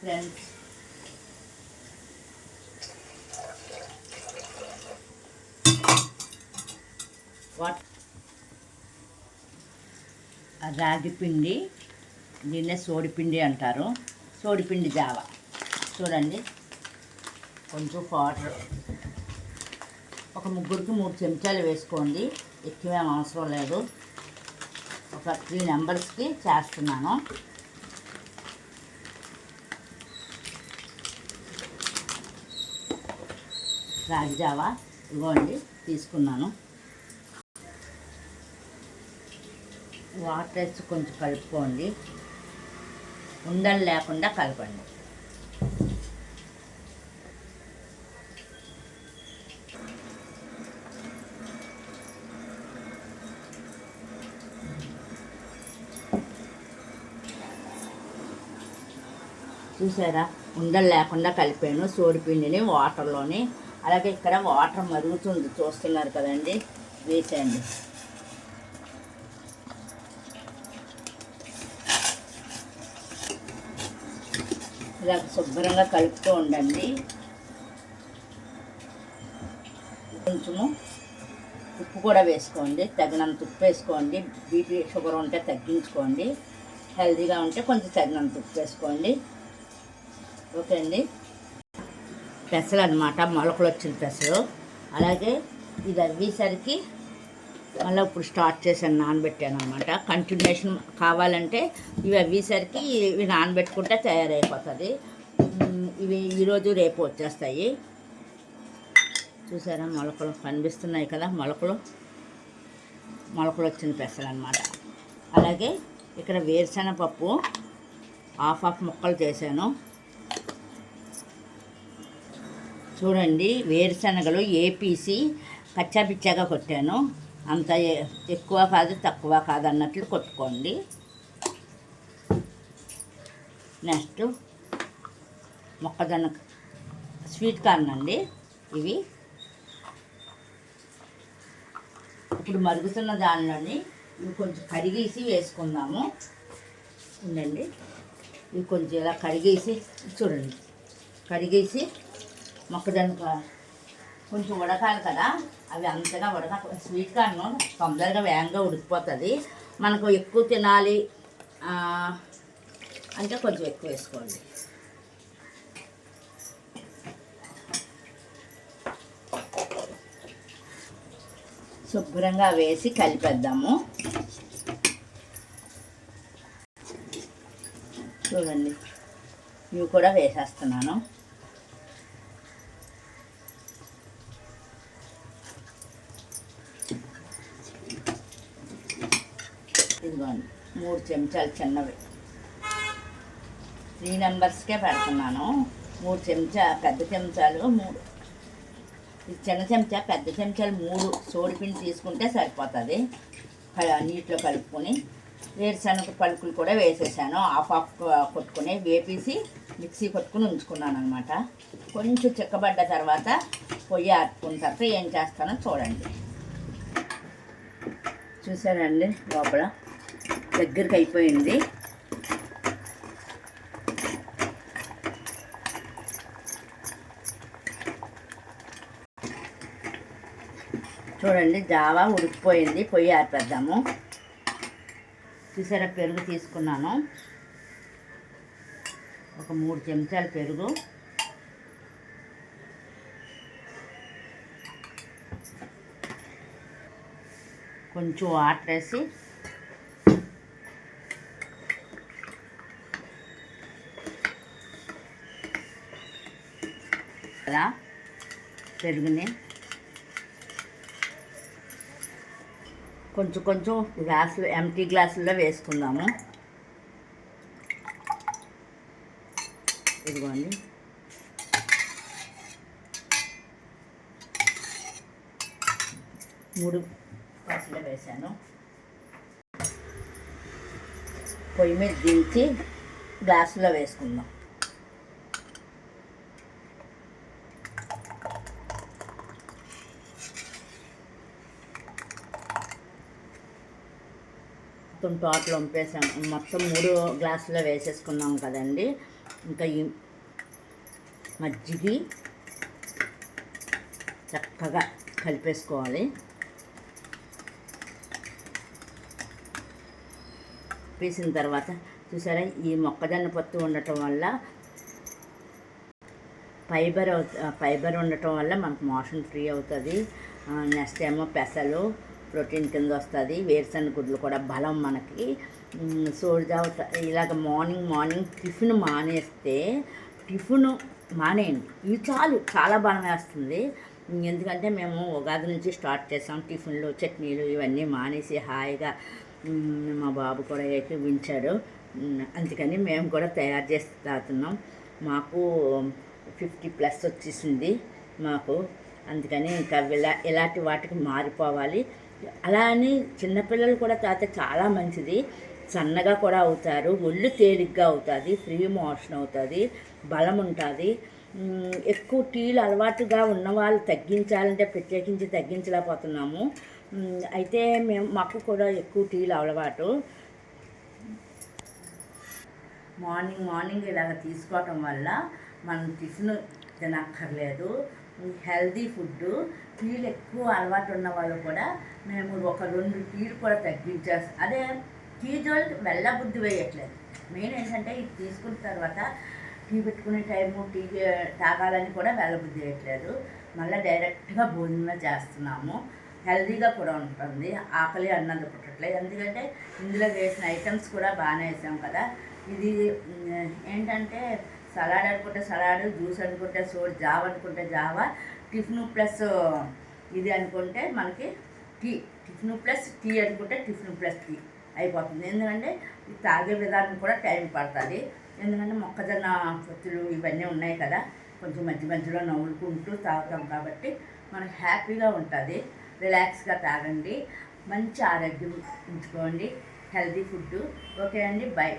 Friends, రాగి పిండి, దీన్నే సోడిపిండి అంటారు. సోడిపిండి జావ చూడండి. కొంచెం వాటర్, ఒక ముగ్గురికి 3 చెంచాలు వేసుకోండి, ఎక్కువేం అవసరం లేదు. ఒక 3 మెంబర్స్కి చేస్తున్నాను. రాగి జావా ఇవ్వండి తీసుకున్నాను. వాటర్ వేసి కొంచెం కలుపుకోండి, ఉండలు లేకుండా కలపండి. చూసారా, ఉండలు లేకుండా కలిపాను సోడిపిండిని వాటర్లోని. అలాగే ఇక్కడ వాటర్ మరుగుతుంది చూస్తున్నారు కదండి, వేసేయండి. ఇలా శుభ్రంగా కలుపుతూ ఉండండి. కొంచెము ఉప్పు కూడా వేసుకోండి, తగినంత ఉప్పు వేసుకోండి. బీపీ షుగర్ ఉంటే తగ్గించుకోండి, హెల్తీగా ఉంటే కొంచెం తగినంత ఉప్పు వేసుకోండి. ఓకే అండి. పెసలు అనమాట, మొలకలు వచ్చిన పెసలు. అలాగే ఇది అవ్వేసరికి మళ్ళీ ఇప్పుడు స్టార్ట్ చేశాను, నానబెట్టాను అనమాట. కంటిన్యూషన్ కావాలంటే ఇవి అవ్వేసరికి ఇవి నానబెట్టుకుంటే తయారైపోతుంది. ఇవి ఈరోజు రేపు వచ్చేస్తాయి. చూసారా, మొలకలు కనిపిస్తున్నాయి కదా, మొలకలు వచ్చిన పెసలు అనమాట. అలాగే ఇక్కడ వేరుశనగపప్పు హాఫ్ ముక్కలు చేశాను. చూడండి, వేరుశనగలు ఏపీసి కచ్చాపిచ్చాగా కొట్టాను. అంత ఎక్కువ కాదు తక్కువ కాదు అన్నట్లు కొట్టుకోండి. నెక్స్ట్ మొక్కజొన్న స్వీట్ కార్న్ అండి ఇవి. ఇప్పుడు మరుగుతున్న దానిలోని ఇవి కొంచెం కడిగేసి వేసుకుందాము. ఉండండి, ఇవి కొంచెం ఇలా కడిగేసి చూడండి, కడిగేసి మొక్కజొన్న కొంచెం ఉడకాలి కదా, అవి అంతగా స్వీట్ కార్న్ తొందరగా వేగంగా ఉడికిపోతుంది. మనకు ఎక్కువ తినాలి అంటే కొంచెం ఎక్కువ వేసుకోండి. శుభ్రంగా వేసి కలిపేద్దాము. చూడండి, ఇవి కూడా వేసేస్తున్నాను. ఇదిగోండి 3 చెంచాలు చిన్నవి, 3 మెంబర్స్కే పెడుతున్నాను. 3 పెద్ద చెంచాలు 3, ఇది చిన్న చెంచా, పెద్ద చెంచాలు 3 సోడిపిండి తీసుకుంటే సరిపోతుంది. నీటిలో కలుపుకొని వేరుశనగ పలుకులు కూడా వేసేసాను. హాఫ్ కొట్టుకుని వేపేసి మిక్సీ కొట్టుకుని ఉంచుకున్నాను అనమాట. కొంచెం చిక్కబడ్డ తర్వాత పొయ్యి ఆపుకున్న తర్వాత ఏం చేస్తానో చూడండి. చూసారండి, లోపల దగ్గరికి అయిపోయింది. చూడండి, జావా ఉడికిపోయింది. పొయ్యి ఆపేద్దాము. చూసారా, పెరుగు తీసుకున్నాను, ఒక 3 చెంచాలు పెరుగు. కొంచెం వాటర్ వేసి అలా పెరుగుని కొంచెం గ్లాసులు, ఎంటీ గ్లాసుల్లో వేసుకుందాము. ఇదిగోండి, మూడు గ్లాసుల్లో వేసాను. పొయ్యి మీద దించి గ్లాసులో వేసుకుందాం. మొత్తం టోటల్ వంపేసాం. మొత్తం 3 గ్లాసులో వేసేసుకున్నాం కదండి. ఇంకా ఈ మజ్జిగి చక్కగా కలిపేసుకోవాలి. వేసిన తర్వాత చూసారా, ఈ మొక్కజొన్న పొత్తు ఉండటం వల్ల ఫైబర్ ఉండటం వల్ల మనకు మోషన్ ఫ్రీ అవుతుంది. నెక్స్ట్ ఏమో పెసలు ప్రోటీన్ కింద వస్తుంది. వేరుశనగ గుడ్లు కూడా బలం మనకి. సోజా ఇలాగ మార్నింగ్ టిఫిన్ మానేస్తే మానేయండి, ఇవి చాలా బలం వేస్తుంది. ఎందుకంటే మేము ఉగాది నుంచి స్టార్ట్ చేసాం టిఫిన్లు చట్నీలు ఇవన్నీ మానేసి హాయిగా. మా బాబు కూడా ఏకీవించాడు, అందుకని మేము కూడా తయారు చేసి తాగుతున్నాం. మాకు 50+ వచ్చేసింది మాకు, అందుకని ఇంకా ఇలాంటి వాటికి మారిపోవాలి. అలా అని చిన్నపిల్లలు కూడా తాగితే చాలా మంచిది. సన్నగా కూడా అవుతారు, ఒళ్ళు తేలిగ్గా అవుతుంది, ఫ్రీ మోషన్ అవుతుంది, బలం ఉంటుంది. ఎక్కువ టీలు అలవాటుగా ఉన్నవాళ్ళు తగ్గించాలంటే ప్రత్యేకించి తగ్గించలేకపోతున్నాము. అయితే మాకు కూడా ఎక్కువ టీలు అలవాటు. మార్నింగ్ ఇలాగ తీసుకోవటం వల్ల మనం టిఫిన్ తినక్కర్లేదు. Healthy food. టీలు ఎక్కువ అలవాటు ఉన్న వాళ్ళు కూడా మేము 1-2 టీలు కూడా తగ్గించేస్తాం. అదే టీ జోలికి వెళ్ళబుద్ధి వేయట్లేదు. మెయిన్ ఏంటంటే ఇది తీసుకున్న తర్వాత టీ పెట్టుకునే టైము టీ తాగాలని కూడా వెళ్ళబుద్ధి వేయట్లేదు. మళ్ళీ డైరెక్ట్గా భోజనమే చేస్తున్నాము. హెల్దీగా కూడా ఉంటుంది, ఆకలి అన్నది పుట్టట్లేదు. ఎందుకంటే ఇందులో వేసిన ఐటమ్స్ కూడా బాగానే వేసాం కదా. ఇది ఏంటంటే సలాడ్ అనుకుంటే సలాడ్, జ్యూస్ అనుకుంటే జావ అనుకుంటే జావా, టిఫిన్ ప్లస్ ఇది అనుకుంటే మనకి టిఫిన్ ప్లస్ టీ అనుకుంటే టిఫిన్ ప్లస్ టీ అయిపోతుంది. ఎందుకంటే ఇది తాగే విధానం కూడా టైం పడుతుంది. ఎందుకంటే మొక్కజొన్న పొత్తులు ఇవన్నీ ఉన్నాయి కదా, కొంచెం మధ్యలో నవ్వులుకుంటూ తాగుతాం కాబట్టి మనకు హ్యాపీగా ఉంటుంది. రిలాక్స్గా తాగండి, మంచి ఆరోగ్యం ఉంచుకోండి, హెల్తీ ఫుడ్. ఓకే అండి, బై.